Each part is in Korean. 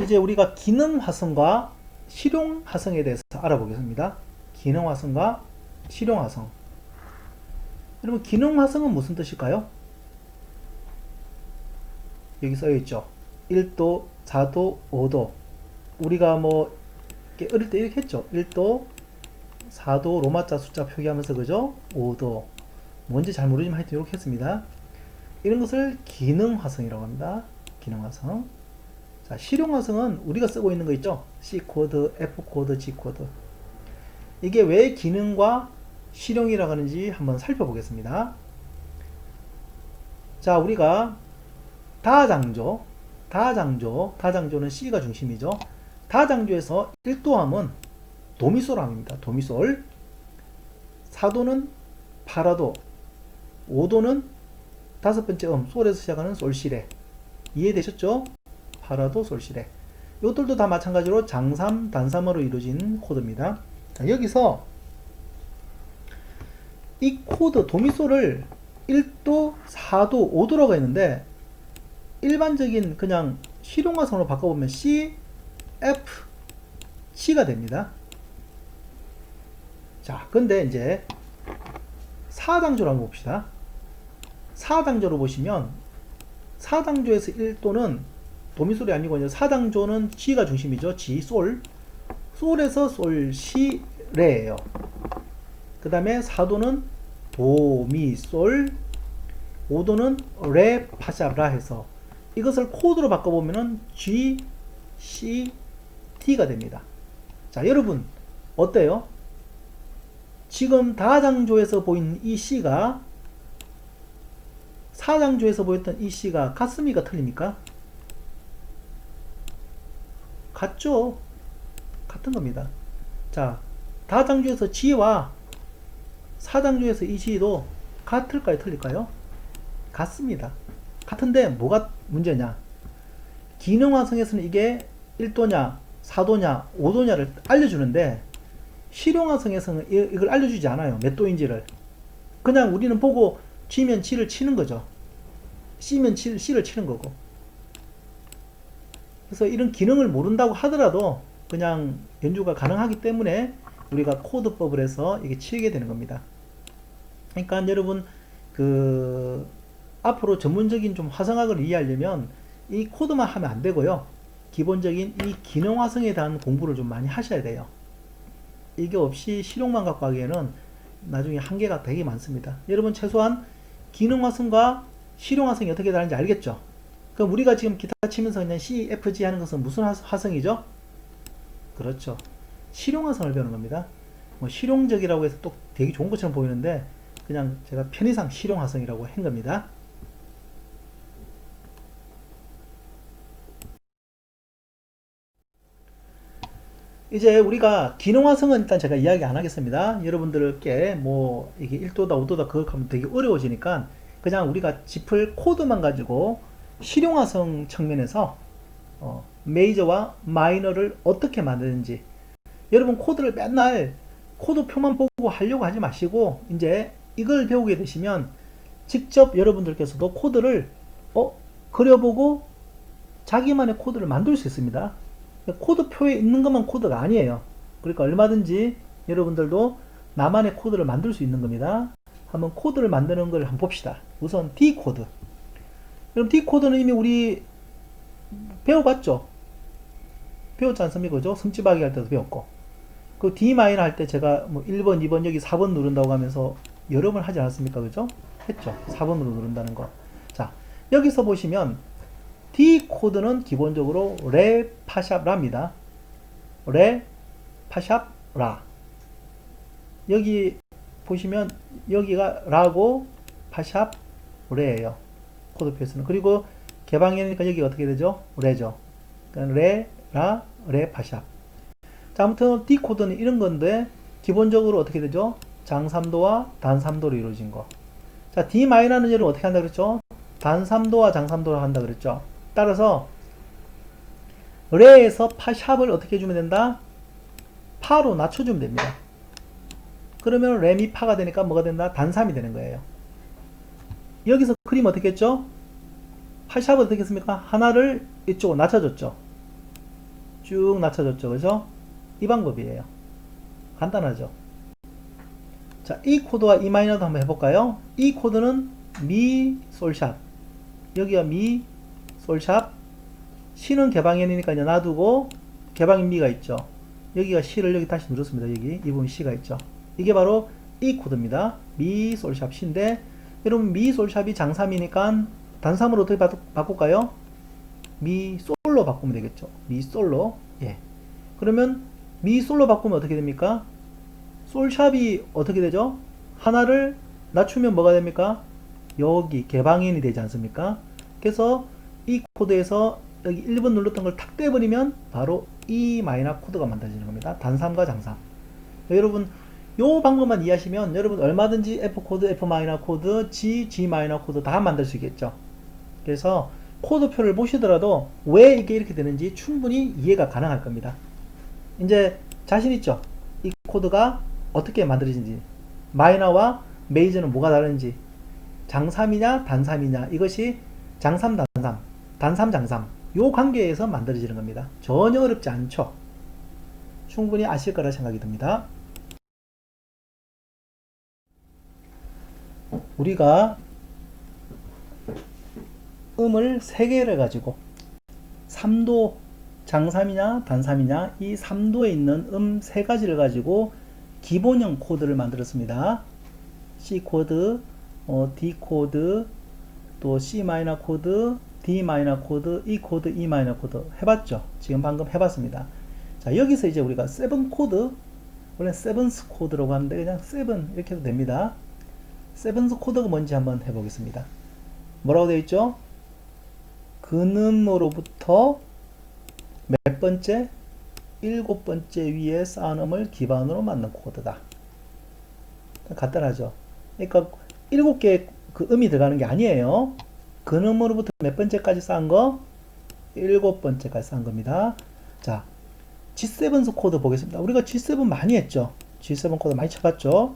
이제 우리가 기능 화성과 실용 화성에 대해서 알아보겠습니다. 기능 화성과 실용 화성. 여러분, 기능 화성은 무슨 뜻일까요? 여기 써 있죠. 1도, 4도, 5도. 우리가 뭐 어릴 때 이렇게 했죠. 1도, 4도 로마자 숫자 표기하면서 그죠? 5도. 뭔지 잘 모르지만 하여튼 이렇게 했습니다. 이런 것을 기능 화성이라고 합니다. 기능 화성. 자, 실용 화성은 우리가 쓰고 있는 거 있죠? C 코드, F 코드, G 코드. 이게 왜 기능과 실용이라고 하는지 한번 살펴보겠습니다. 자, 우리가 다장조는 C가 중심이죠. 다장조에서 1도함은 도미솔함입니다. 도미솔. 4도는 파라도, 5도는 다섯 번째 솔에서 시작하는 솔시레. 이해되셨죠? 파라도, 솔시레. 이것들도 다 마찬가지로 장삼, 단삼으로 이루어진 코드입니다. 자, 여기서 이 코드 도미솔을 1도, 4도, 5도라고 했는데 일반적인 그냥 실용화성으로 바꿔보면 C, F, G가 됩니다. 자, 근데 이제 4당조로 한번 봅시다. 4당조로 보시면 4당조에서 1도는 도미솔이 아니고 4당조는 G가 중심이죠. G, 솔. 솔에서 솔, 시, 레예요. 그 다음에 4도는 도, 미, 솔. 5도는 레, 파, 샤, 라 해서 이것을 코드로 바꿔보면은 G, C, T가 됩니다. 자, 여러분 어때요? 지금 다장조에서 보이는 이 C가 사장조에서 보였던 이 C가 같습니까? 틀립니까? 같죠? 같은 겁니다. 자, 다장조에서 G와 사장조에서 이 G도 같을까요? 틀릴까요? 같습니다. 같은데 뭐가 문제냐? 기능화성에서는 이게 1도냐, 4도냐, 5도냐를 알려주는데 실용화성에서는 이걸 알려주지 않아요. 몇 도인지를. 그냥 우리는 보고 G면 G를 치는 거죠. C면 C를 치는 거고. 그래서 이런 기능을 모른다고 하더라도 그냥 연주가 가능하기 때문에 우리가 코드법을 해서 이게 치게 되는 겁니다. 그러니까 여러분 앞으로 전문적인 좀 화성학을 이해하려면 이 코드만 하면 안 되고요. 기본적인 이 기능 화성에 대한 공부를 좀 많이 하셔야 돼요. 이게 없이 실용만 갖고 하기에는 나중에 한계가 되게 많습니다. 여러분 최소한 기능 화성과 실용 화성이 어떻게 다른지 알겠죠? 그럼 우리가 지금 기타 치면서 그냥 C, F, G 하는 것은 무슨 화성이죠? 그렇죠. 실용 화성을 배우는 겁니다. 뭐 실용적이라고 해서 또 되게 좋은 것처럼 보이는데 그냥 제가 편의상 실용 화성이라고 한 겁니다. 이제 우리가 기능화성은 일단 제가 이야기 안 하겠습니다. 여러분들께 뭐 이게 1도다 5도다 그거 하면 되게 어려워지니까 그냥 우리가 짚을 코드만 가지고 실용화성 측면에서 메이저와 마이너를 어떻게 만드는지 여러분 코드를 맨날 코드표만 보고 하려고 하지 마시고 이제 이걸 배우게 되시면 직접 여러분들께서도 코드를 그려보고 자기만의 코드를 만들 수 있습니다. 코드표에 있는 것만 코드가 아니에요. 그러니까 얼마든지 여러분들도 나만의 코드를 만들 수 있는 겁니다. 한번 코드를 만드는 걸 한번 봅시다. 우선 D 코드. 그럼 D 코드는 이미 우리 배워봤죠? 배웠지 않습니까? 그죠? 승찌박이 할 때도 배웠고. 그 D 마이너 할 때 제가 뭐 1번, 2번, 여기 4번 누른다고 하면서 여러 번 하지 않았습니까? 그죠? 했죠. 4번으로 누른다는 거. 자, 여기서 보시면 D 코드는 기본적으로 레, 파, 샵, 라입니다. 레, 파, 샵, 라. 여기 보시면 여기가 라고 파, 샵, 레예요. 코드표에서는. 그리고 개방이니까 여기가 어떻게 되죠? 레죠. 그러니까 레, 라, 레, 파, 샵. 자, 아무튼 D 코드는 이런 건데 기본적으로 어떻게 되죠? 장3도와 단3도로 이루어진 거. 자, D 마이너는 여러분 어떻게 한다 그랬죠? 단3도와 장3도로 한다 그랬죠? 따라서 레에서 파 샵을 어떻게 해주면 된다? 파로 낮춰주면 됩니다. 그러면 레, 미, 파가 되니까 뭐가 된다? 단3이 되는 거예요. 여기서 그림 어떻게 했죠? 파 샵을 어떻게 했습니까? 하나를 이쪽으로 낮춰줬죠. 쭉 낮춰줬죠. 그죠? 이 방법이에요. 간단하죠? 자, 이 코드와 이 마이너도 한번 해볼까요? 이 코드는 미, 솔샵. 여기가 미, 솔샵. C는 개방현이니까 이제 놔두고 개방인 미가 있죠. 여기가 C를 여기 다시 누르습니다. 여기 이 부분 C가 있죠. 이게 바로 이 코드입니다. 미, 솔샵 C인데 여러분 미, 솔샵이 장3이니까 단3으로 어떻게 바꿀까요? 미, 솔로 바꾸면 되겠죠. 미, 솔로. 예. 그러면 미, 솔로 바꾸면 어떻게 됩니까? 솔샵이 어떻게 되죠? 하나를 낮추면 뭐가 됩니까? 여기 개방현이 되지 않습니까? 그래서 이 코드에서 여기 1번 눌렀던 걸 탁 떼버리면 바로 이 마이너 코드가 만들어지는 겁니다. 단3과 장3. 여러분 요 방법만 이해하시면 여러분 얼마든지 F 코드, F 마이너 코드, G 마이너 코드 다 만들 수 있겠죠. 그래서 코드표를 보시더라도 왜 이게 이렇게 되는지 충분히 이해가 가능할 겁니다. 이제 자신 있죠? 이 코드가 어떻게 만들어진지, 마이너와 메이저는 뭐가 다른지, 장3이냐 단3이냐, 이것이 장3 단3, 단3 장3 요 관계에서 만들어지는 겁니다. 전혀 어렵지 않죠. 충분히 아실 거라 생각이 듭니다. 우리가 음을 3개를 가지고 3도 장3이냐 단3이냐 이 3도에 있는 음 3가지를 가지고 기본형 코드를 만들었습니다. C 코드, D 코드, 또 C 마이너 코드, D 마이너 코드, E 코드, E 마이너 코드 해봤죠? 지금 방금 해봤습니다. 자, 여기서 이제 우리가 7 코드, 원래 7스 코드라고 하는데 그냥 7 이렇게 해도 됩니다. 7스 코드가 뭔지 한번 해보겠습니다. 뭐라고 되어 있죠? 근음으로부터 몇 번째? 7번째 위에 쌓은 음을 기반으로 만든 코드다. 간단하죠? 그러니까 7개의 그 음이 들어가는 게 아니에요. 근음으로부터 몇 번째까지 쌓은 거? 7번째까지 쌓은 겁니다. 자, G7 코드 보겠습니다. 우리가 G7 많이 했죠? G7 코드 많이 쳐봤죠?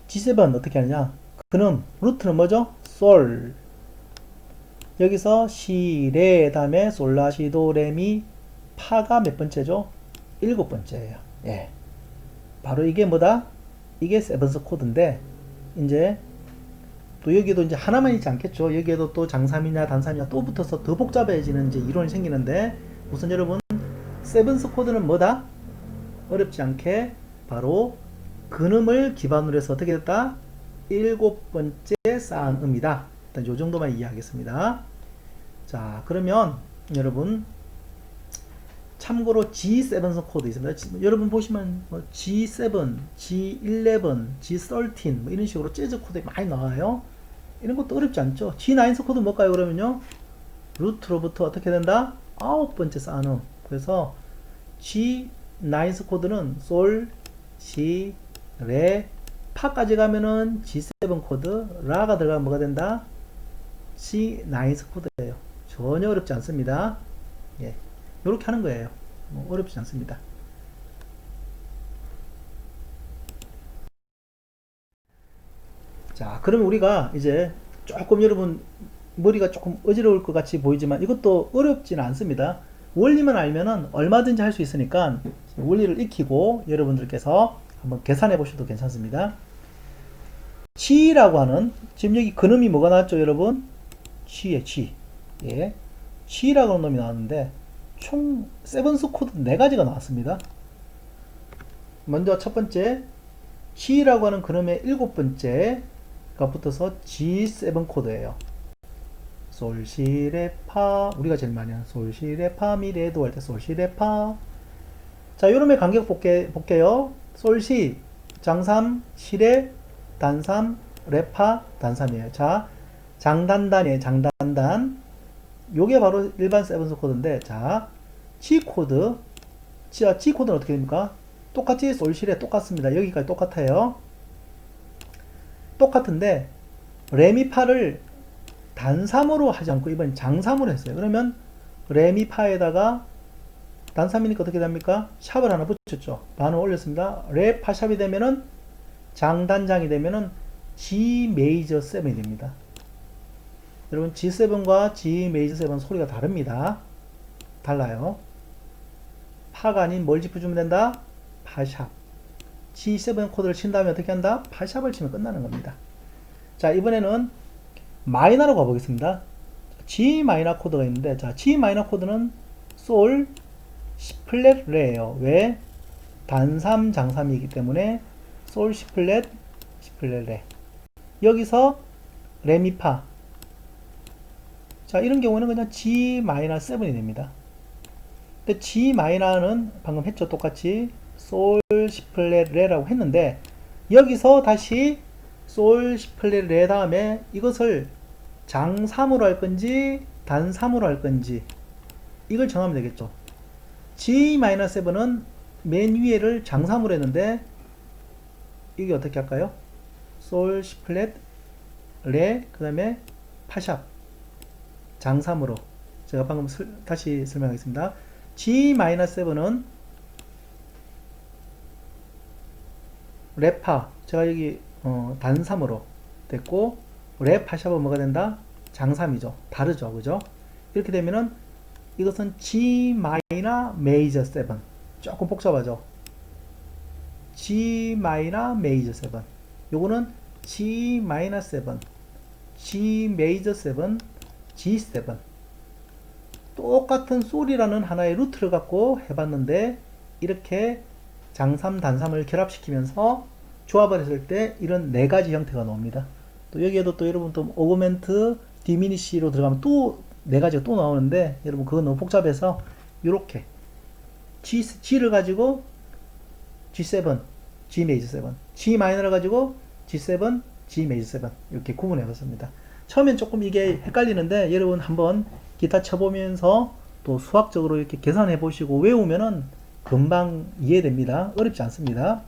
G7 어떻게 하느냐? 근음, 루트는 뭐죠? 솔. 여기서 시, 레, 다음에 솔, 라, 시, 도, 레, 미, 파가 몇 번째죠? 7번째예요. 예. 바로 이게 뭐다? 이게 세븐스 코드인데, 이제, 또 여기도 이제 하나만 있지 않겠죠? 여기에도 또 장3이냐, 단3이냐 또 붙어서 더 복잡해지는 이제 이론이 생기는데, 우선 여러분, 세븐스 코드는 뭐다? 어렵지 않게, 바로, 근음을 기반으로 해서 어떻게 됐다? 7번째 쌓은 음이다. 일단 요 정도만 이해하겠습니다. 자, 그러면, 여러분, 참고로 G7 코드 있습니다. 여러분 보시면 뭐 G7, G11, G13 뭐 이런 식으로 재즈 코드 많이 나와요. 이런 것도 어렵지 않죠. G9 코드 뭘까요? 그러면요. 루트로부터 어떻게 된다? 9번째 쌓는. 그래서 G9 코드는 솔, 시, 레, 파까지 가면은 G7 코드, 라가 들어가면 뭐가 된다? C9 코드예요. 전혀 어렵지 않습니다. 예. 이렇게 하는 거예요. 뭐 어렵지 않습니다. 자, 그러면 우리가 이제 조금 여러분 머리가 조금 어지러울 것 같이 보이지만 이것도 어렵지는 않습니다. 원리만 알면은 얼마든지 할 수 있으니까 원리를 익히고 여러분들께서 한번 계산해 보셔도 괜찮습니다. G라고 하는, 지금 여기 근음이 뭐가 나왔죠, 여러분? G에 G. 예. G라고 하는 놈이 나왔는데 총 세븐스 코드 4가지가 나왔습니다. 먼저 첫 번째 G라고 하는 그놈의 7번째가 붙어서 G7 코드예요. 솔, 시, 레, 파. 우리가 제일 많이 하는 솔, 시, 레, 파, 미, 레, 도 할 때 솔, 시, 레, 파. 자, 요놈의 간격 볼게요. 솔, 시, 장3, 시, 레, 단3, 레, 파, 단3이에요. 자, 장단단이에요. 장단단. 요게 바로 일반 세븐스 코드인데, 자, G 코드. G 코드는 어떻게 됩니까? 똑같이 솔시레 똑같습니다. 여기까지 똑같아요. 똑같은데, 레미파를 단3으로 하지 않고 이번 장3으로 했어요. 그러면 레미파에다가 단3이니까 어떻게 됩니까? 샵을 하나 붙였죠. 반을 올렸습니다. 레파 샵이 되면은 장단장이 되면은 G 메이저 7이 됩니다. 여러분 G7과 G 메이저 7 소리가 다릅니다. 달라요. 파가 아닌 뭘 짚어주면 된다? 파샵. G7 코드를 친 다음에 어떻게 한다? 파샵을 치면 끝나는 겁니다. 자, 이번에는 마이너로 가보겠습니다. G 마이너 코드가 있는데, 자, G 마이너 코드는 솔, C플랫, 레예요. 왜? 단삼, 장삼이기 때문에 솔, C플랫, C플랫, 레. 여기서 레미파. 자, 이런 경우는 그냥 G 마이너 7이 됩니다. 근데 G 마이너는 방금 했죠. 똑같이 솔, C플랫, 레라고 했는데 여기서 다시 솔, C플랫, 레 다음에 이것을 장 3으로 할 건지 단 3으로 할 건지 이걸 정하면 되겠죠. G-7은 맨 위에를 장 3으로 했는데 이게 어떻게 할까요? 솔, C플랫, 레, 그 다음에 파샵 장 3으로 제가 방금 다시 설명하겠습니다. G-7은 레파 제가 여기 단 3으로 됐고 레 파샵은 뭐가 된다? 장 3이죠. 다르죠. 그죠? 이렇게 되면은 이것은 G 마이너 메이저 7 조금 복잡하죠. G 마이너 메이저 7 요거는 G 마이너 7 G 메이저 7 G7 똑같은 솔이라는 하나의 루트를 갖고 해봤는데 이렇게 장3 단3을 결합시키면서 조합을 했을 때 이런 네 가지 형태가 나옵니다. 또 여기에도 또 여러분 또 오그멘트 디미니시로 들어가면 또 네 가지가 또 나오는데 여러분 그건 너무 복잡해서 이렇게 G를 가지고 G7 G 메이저 7 G 마이너를 가지고 G7 G 메이저 7 이렇게 구분해 봤습니다. 처음엔 조금 이게 헷갈리는데 여러분 한번 기타 쳐보면서 또 수학적으로 이렇게 계산해 보시고 외우면은 금방 이해됩니다. 어렵지 않습니다.